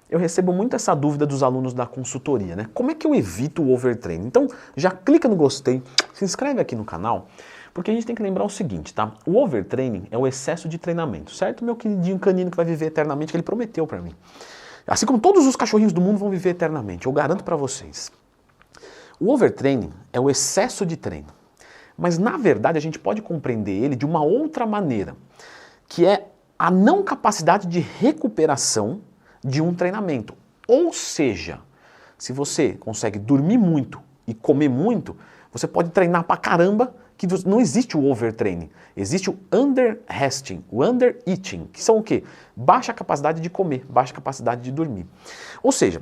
eu recebo muito essa dúvida dos alunos da consultoria, né? Como é que eu evito o overtraining? Então, já clica no gostei, se inscreve aqui no canal, porque a gente tem que lembrar o seguinte, tá? O overtraining é o excesso de treinamento, certo? Meu queridinho canino que vai viver eternamente, que ele prometeu pra mim. Assim como todos os cachorrinhos do mundo vão viver eternamente, eu garanto pra vocês. O overtraining é o excesso de treino, mas na verdade a gente pode compreender ele de uma outra maneira, que é a não capacidade de recuperação de um treinamento. Ou seja, se você consegue dormir muito e comer muito, você pode treinar pra caramba, que não existe o overtraining. Existe o underresting, o undereating, que são o quê? Baixa capacidade de comer, baixa capacidade de dormir. Ou seja,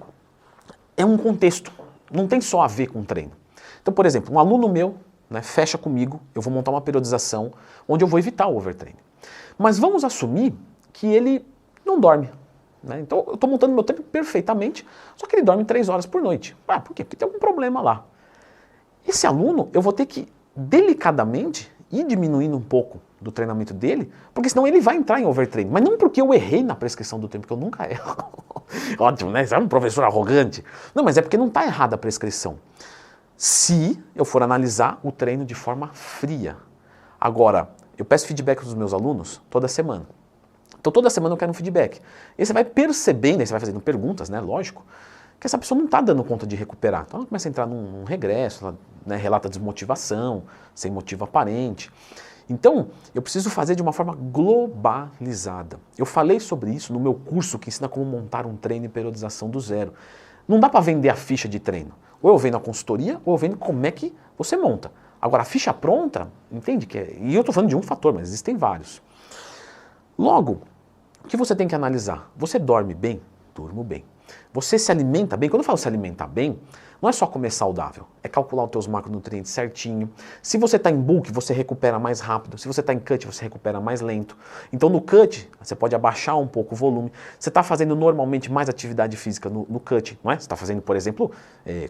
é um contexto, não tem só a ver com treino. Então, por exemplo, um aluno meu, né, fecha comigo, eu vou montar uma periodização onde eu vou evitar o overtraining. Mas vamos assumir que ele não dorme. Né? Então eu estou montando meu treino perfeitamente, só que ele dorme 3 horas por noite. Ah, por quê? Porque tem algum problema lá. Esse aluno eu vou ter que delicadamente ir diminuindo um pouco do treinamento dele, porque senão ele vai entrar em overtraining. Mas não porque eu errei na prescrição do tempo, porque eu nunca erro. Ótimo, né? Você é um professor arrogante. Não, mas é porque não está errada a prescrição. Se eu for analisar o treino de forma fria. Agora, eu peço feedback dos meus alunos toda semana. Então toda semana eu quero um feedback. E você vai percebendo, aí você vai fazendo perguntas, né, lógico, que essa pessoa não está dando conta de recuperar. Então ela começa a entrar num regresso, ela, né, relata desmotivação, sem motivo aparente. Então eu preciso fazer de uma forma globalizada. Eu falei sobre isso no meu curso que ensina como montar um treino e periodização do zero. Não dá para vender a ficha de treino. Ou eu vendo a consultoria, ou eu vendo como é que você monta. Agora a ficha pronta, entende? E eu estou falando de um fator, mas existem vários. Logo, o que você tem que analisar? Você dorme bem? Durmo bem. Você se alimenta bem? Quando eu falo se alimentar bem, não é só comer saudável, é calcular os teus macronutrientes certinho. Se você está em bulk, você recupera mais rápido. Se você está em cut, você recupera mais lento. Então no cut, você pode abaixar um pouco o volume. Você está fazendo normalmente mais atividade física no cut, não é? Você está fazendo, por exemplo,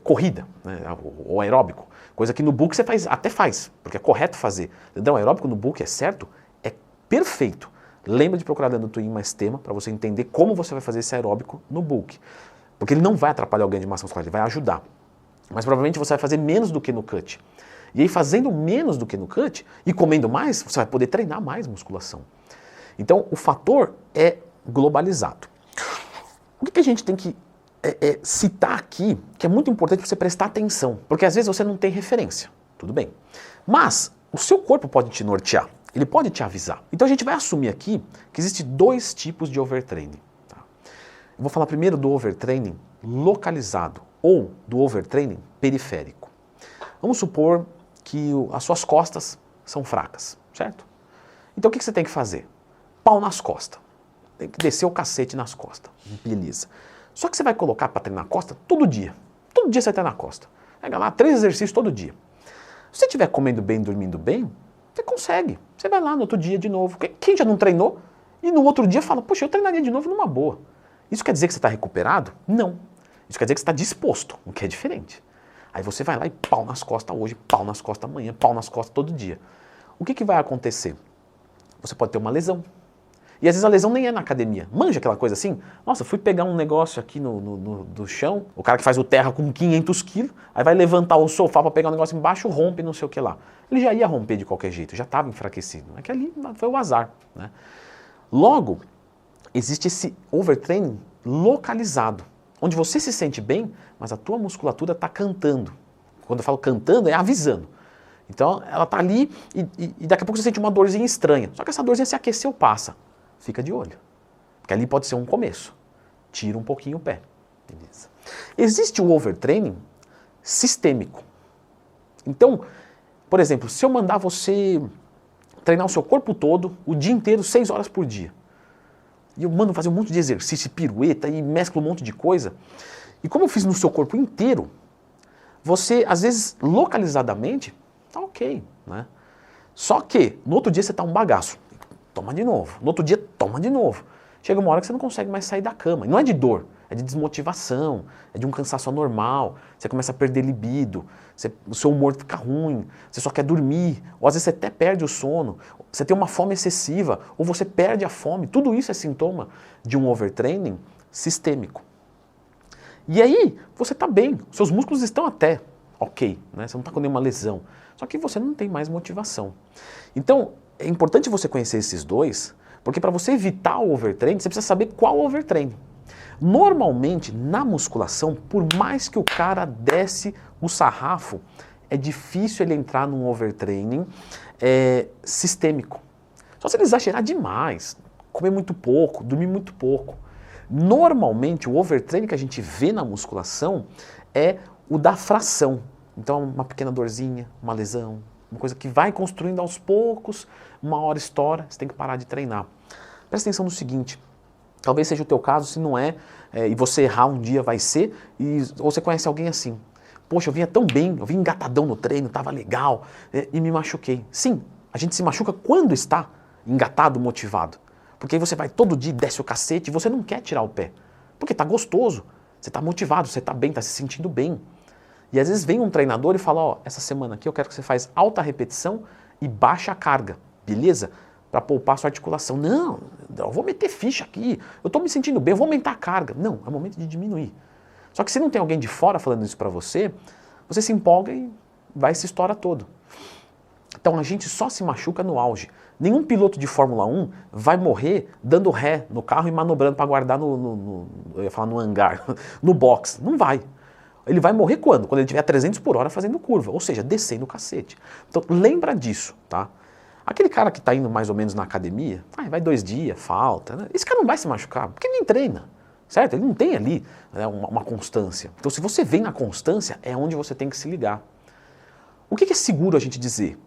corrida, né? Ou aeróbico. Coisa que no bulk você até faz, porque é correto fazer. Então aeróbico no bulk é certo, é perfeito. Lembra de procurar dentro do Twin mais tema para você entender como você vai fazer esse aeróbico no bulk. Porque ele não vai atrapalhar o ganho de massa muscular, ele vai ajudar. Mas provavelmente você vai fazer menos do que no cut. E aí fazendo menos do que no cut e comendo mais, você vai poder treinar mais musculação. Então o fator é globalizado. O que a gente tem que citar aqui, que é muito importante para você prestar atenção, porque às vezes você não tem referência, tudo bem. Mas o seu corpo pode te nortear. Ele pode te avisar. Então a gente vai assumir aqui que existem 2 tipos de overtraining. Tá? Eu vou falar primeiro do overtraining localizado ou do overtraining periférico. Vamos supor que as suas costas são fracas, certo? Então o que você tem que fazer? Pau nas costas. Tem que descer o cacete nas costas. Beleza. Só que você vai colocar para treinar a costa todo dia. Todo dia você vai treinar a costa. Pega lá 3 exercícios todo dia. Se você estiver comendo bem, dormindo bem, você consegue. Você vai lá no outro dia de novo. Quem já não treinou e no outro dia fala, poxa, eu treinaria de novo numa boa. Isso quer dizer que você está recuperado? Não. Isso quer dizer que você está disposto, o que é diferente. Aí você vai lá e pau nas costas hoje, pau nas costas amanhã, pau nas costas todo dia. O que vai acontecer? Você pode ter uma lesão. E às vezes a lesão nem é na academia. Manja aquela coisa assim? Nossa, fui pegar um negócio aqui do chão, o cara que faz o terra com 500 quilos, aí vai levantar o sofá para pegar um negócio embaixo, rompe não sei o que lá. Ele já ia romper de qualquer jeito, já estava enfraquecido. É que ali foi o azar. Né? Logo, existe esse overtraining localizado, onde você se sente bem, mas a tua musculatura está cantando. Quando eu falo cantando, é avisando. Então ela está ali e daqui a pouco você sente uma dorzinha estranha. Só que essa dorzinha se aqueceu, passa. Fica de olho. Porque ali pode ser um começo. Tira um pouquinho o pé. Beleza. Existe o overtraining sistêmico. Então, por exemplo, se eu mandar você treinar o seu corpo todo, o dia inteiro, 6 horas por dia, e eu mando fazer um monte de exercício, pirueta, e mesclo um monte de coisa, e como eu fiz no seu corpo inteiro, você, às vezes, localizadamente, tá ok, né? Só que, no outro dia você tá um bagaço. Toma de novo. No outro dia, toma de novo. Chega uma hora que você não consegue mais sair da cama. E não é de dor, é de desmotivação, é de um cansaço anormal. Você começa a perder libido, o seu humor fica ruim, você só quer dormir, ou às vezes você até perde o sono, você tem uma fome excessiva, ou você perde a fome. Tudo isso é sintoma de um overtraining sistêmico. E aí, você está bem, seus músculos estão até ok, né? Você não está com nenhuma lesão. Só que você não tem mais motivação. Então, é importante você conhecer esses dois, porque para você evitar o overtraining, você precisa saber qual overtraining. Normalmente, na musculação, por mais que o cara desce o sarrafo, é difícil ele entrar num overtraining sistêmico. Só se ele exagerar demais, comer muito pouco, dormir muito pouco. Normalmente, o overtraining que a gente vê na musculação é o da fração. Então, uma pequena dorzinha, uma lesão, uma coisa que vai construindo aos poucos, uma hora estoura, você tem que parar de treinar. Presta atenção no seguinte, talvez seja o teu caso, se não é, e você errar um dia vai ser, ou você conhece alguém assim. Poxa, eu vinha tão bem, eu vinha engatadão no treino, estava legal, e me machuquei. Sim, a gente se machuca quando está engatado, motivado. Porque aí você vai todo dia, desce o cacete e você não quer tirar o pé. Porque está gostoso, você está motivado, você está bem, está se sentindo bem. E às vezes vem um treinador e fala, ó, essa semana aqui eu quero que você faça alta repetição e baixa a carga, beleza? Para poupar sua articulação. Não, eu vou meter ficha aqui, eu estou me sentindo bem, eu vou aumentar a carga. Não, é o momento de diminuir. Só que se não tem alguém de fora falando isso para você, você se empolga e vai se estoura todo. Então a gente só se machuca no auge. Nenhum piloto de Fórmula 1 vai morrer dando ré no carro e manobrando para guardar eu ia falar no hangar, no box. Não vai. Ele vai morrer quando? Quando ele tiver 300 por hora fazendo curva, ou seja, descendo o cacete. Então lembra disso, tá? Aquele cara que está indo mais ou menos na academia, vai 2 dias, falta, né? Esse cara não vai se machucar, porque nem treina, certo? Ele não tem ali, né, uma constância. Então se você vem na constância, é onde você tem que se ligar. O que é seguro a gente dizer?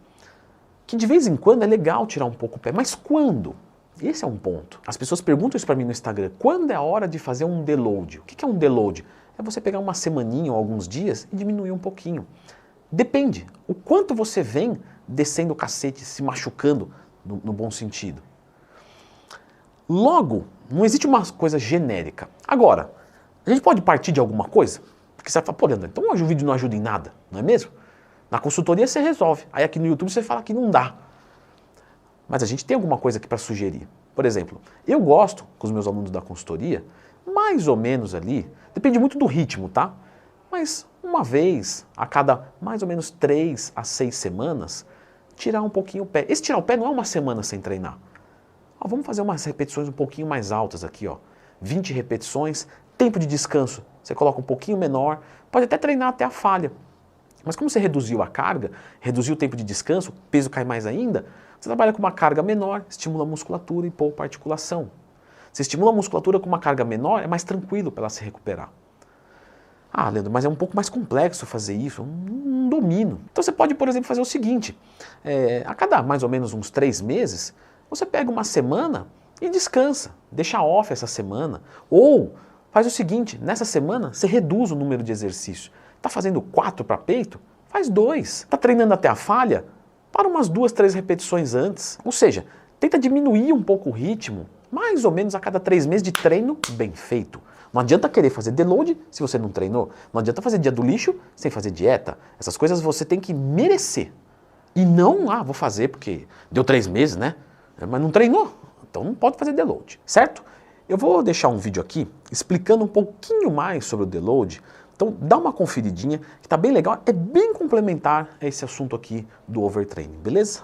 Que de vez em quando é legal tirar um pouco o pé, mas quando? Esse é um ponto. As pessoas perguntam isso para mim no Instagram, quando é a hora de fazer um deload? O que é um deload? É você pegar uma semaninha ou alguns dias e diminuir um pouquinho. Depende, o quanto você vem descendo o cacete, se machucando no bom sentido. Logo, não existe uma coisa genérica. Agora, a gente pode partir de alguma coisa? Porque você vai falar, pô, Leandro, então hoje o vídeo não ajuda em nada, não é mesmo? Na consultoria você resolve, aí aqui no YouTube você fala que não dá. Mas a gente tem alguma coisa aqui para sugerir. Por exemplo, eu gosto, com os meus alunos da consultoria, mais ou menos ali, depende muito do ritmo, tá? Mas uma vez a cada mais ou menos 3 a 6 semanas, tirar um pouquinho o pé. Esse tirar o pé não é uma semana sem treinar. Ó, vamos fazer umas repetições um pouquinho mais altas aqui, ó. 20 repetições, tempo de descanso, você coloca um pouquinho menor, pode até treinar até a falha. Mas como você reduziu a carga, reduziu o tempo de descanso, o peso cai mais ainda, você trabalha com uma carga menor, estimula a musculatura e poupa a articulação. Você estimula a musculatura com uma carga menor, é mais tranquilo para ela se recuperar. Ah, Leandro, mas é um pouco mais complexo fazer isso, eu não domino. Então você pode, por exemplo, fazer o seguinte, a cada mais ou menos uns 3 meses, você pega uma semana e descansa, deixa off essa semana. Ou faz o seguinte, nessa semana você reduz o número de exercícios. Está fazendo 4 para peito? Faz 2. Está treinando até a falha? Para umas 2, 3 repetições antes. Ou seja, tenta diminuir um pouco o ritmo, mais ou menos a cada 3 meses de treino bem feito. Não adianta querer fazer deload se você não treinou. Não adianta fazer dia do lixo sem fazer dieta. Essas coisas você tem que merecer. E não, vou fazer porque deu 3 meses, né? Mas não treinou. Então não pode fazer deload, certo? Eu vou deixar um vídeo aqui explicando um pouquinho mais sobre o deload. Então dá uma conferidinha, que tá bem legal, é bem complementar a esse assunto aqui do overtraining, beleza?